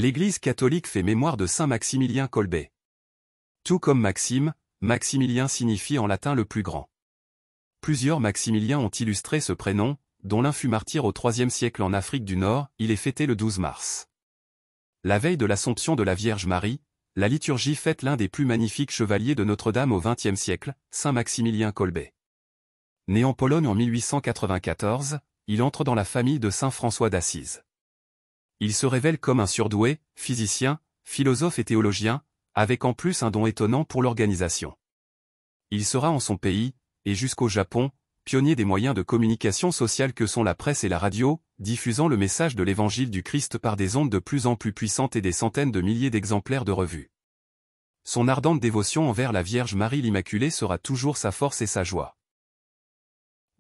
L'Église catholique fait mémoire de saint Maximilien Kolbe. Tout comme Maxime, Maximilien signifie en latin le plus grand. Plusieurs Maximiliens ont illustré ce prénom, dont l'un fut martyr au IIIe siècle en Afrique du Nord, il est fêté le 12 mars. La veille de l'Assomption de la Vierge Marie, la liturgie fête l'un des plus magnifiques chevaliers de Notre-Dame au XXe siècle, saint Maximilien Kolbe. Né en Pologne en 1894, il entre dans la famille de saint François d'Assise. Il se révèle comme un surdoué, physicien, philosophe et théologien, avec en plus un don étonnant pour l'organisation. Il sera en son pays, et jusqu'au Japon, pionnier des moyens de communication sociale que sont la presse et la radio, diffusant le message de l'évangile du Christ par des ondes de plus en plus puissantes et des centaines de milliers d'exemplaires de revues. Son ardente dévotion envers la Vierge Marie l'Immaculée sera toujours sa force et sa joie.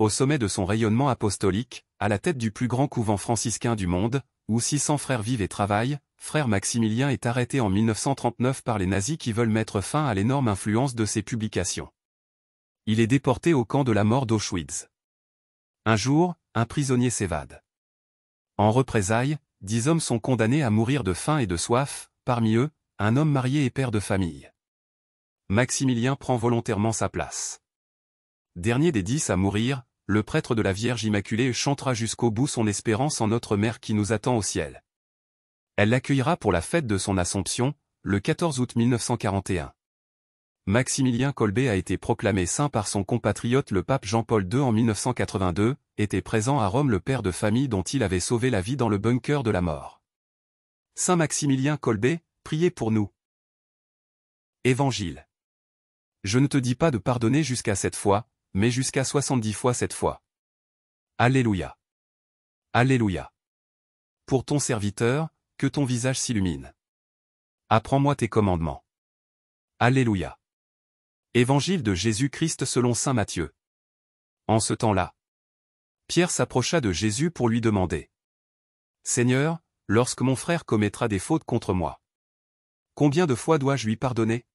Au sommet de son rayonnement apostolique, à la tête du plus grand couvent franciscain du monde, où 600 frères vivent et travaillent, frère Maximilien est arrêté en 1939 par les nazis qui veulent mettre fin à l'énorme influence de ses publications. Il est déporté au camp de la mort d'Auschwitz. Un jour, un prisonnier s'évade. En représailles, 10 hommes sont condamnés à mourir de faim et de soif, parmi eux, un homme marié et père de famille. Maximilien prend volontairement sa place. Dernier des 10 à mourir, le prêtre de la Vierge Immaculée chantera jusqu'au bout son espérance en notre Mère qui nous attend au ciel. Elle l'accueillera pour la fête de son Assomption, le 14 août 1941. Maximilien Kolbe a été proclamé saint par son compatriote le pape Jean-Paul II en 1982, était présent à Rome le père de famille dont il avait sauvé la vie dans le bunker de la mort. Saint Maximilien Kolbe, priez pour nous. Évangile. Je ne te dis pas de pardonner jusqu'à 7 fois, mais jusqu'à 70 fois 7 fois. Alléluia. Alléluia. Pour ton serviteur, que ton visage s'illumine. Apprends-moi tes commandements. Alléluia. Évangile de Jésus-Christ selon saint Matthieu. En ce temps-là, Pierre s'approcha de Jésus pour lui demander. Seigneur, lorsque mon frère commettra des fautes contre moi, combien de fois dois-je lui pardonner?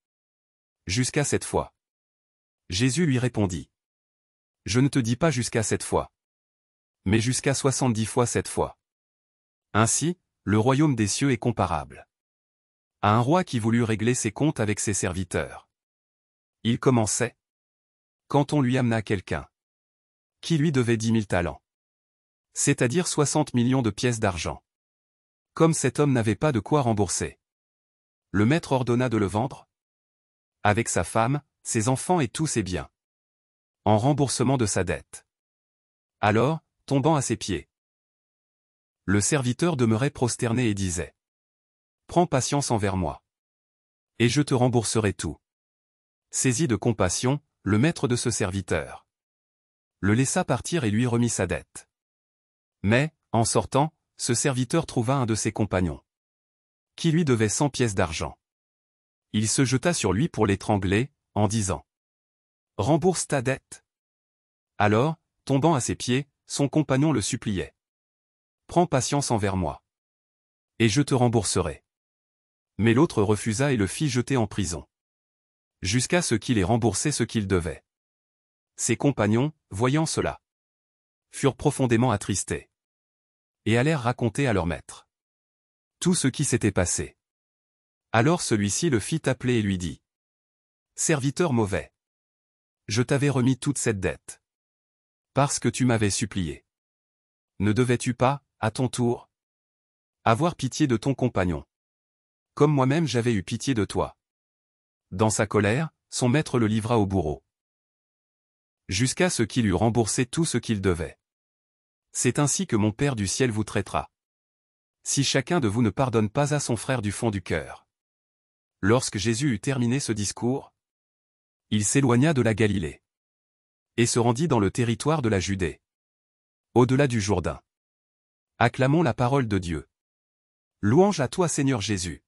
Jusqu'à 7 fois. Jésus lui répondit. Je ne te dis pas jusqu'à 7 fois, mais jusqu'à 70 fois 7 fois. Ainsi, le royaume des cieux est comparable à un roi qui voulut régler ses comptes avec ses serviteurs. Il commençait quand on lui amena quelqu'un qui lui devait 10 000 talents, c'est-à-dire 60 millions de pièces d'argent. Comme cet homme n'avait pas de quoi rembourser, le maître ordonna de le vendre, avec sa femme, ses enfants et tous ses biens, en remboursement de sa dette. Alors, tombant à ses pieds, le serviteur demeurait prosterné et disait. Prends patience envers moi, et je te rembourserai tout. Saisi de compassion, le maître de ce serviteur le laissa partir et lui remit sa dette. Mais, en sortant, ce serviteur trouva un de ses compagnons qui lui devait 100 pièces d'argent. Il se jeta sur lui pour l'étrangler, en disant « Rembourse ta dette !» Alors, tombant à ses pieds, son compagnon le suppliait. « Prends patience envers moi, et je te rembourserai. » Mais l'autre refusa et le fit jeter en prison, jusqu'à ce qu'il ait remboursé ce qu'il devait. Ses compagnons, voyant cela, furent profondément attristés, et allèrent raconter à leur maître tout ce qui s'était passé. Alors celui-ci le fit appeler et lui dit « Serviteur mauvais, je t'avais remis toute cette dette, parce que tu m'avais supplié. Ne devais-tu pas, à ton tour, avoir pitié de ton compagnon, comme moi-même j'avais eu pitié de toi ?» Dans sa colère, son maître le livra au bourreau, jusqu'à ce qu'il eût remboursé tout ce qu'il devait. C'est ainsi que mon Père du ciel vous traitera, si chacun de vous ne pardonne pas à son frère du fond du cœur. Lorsque Jésus eut terminé ce discours, il s'éloigna de la Galilée, et se rendit dans le territoire de la Judée, au-delà du Jourdain. Acclamons la parole de Dieu. Louange à toi Seigneur Jésus.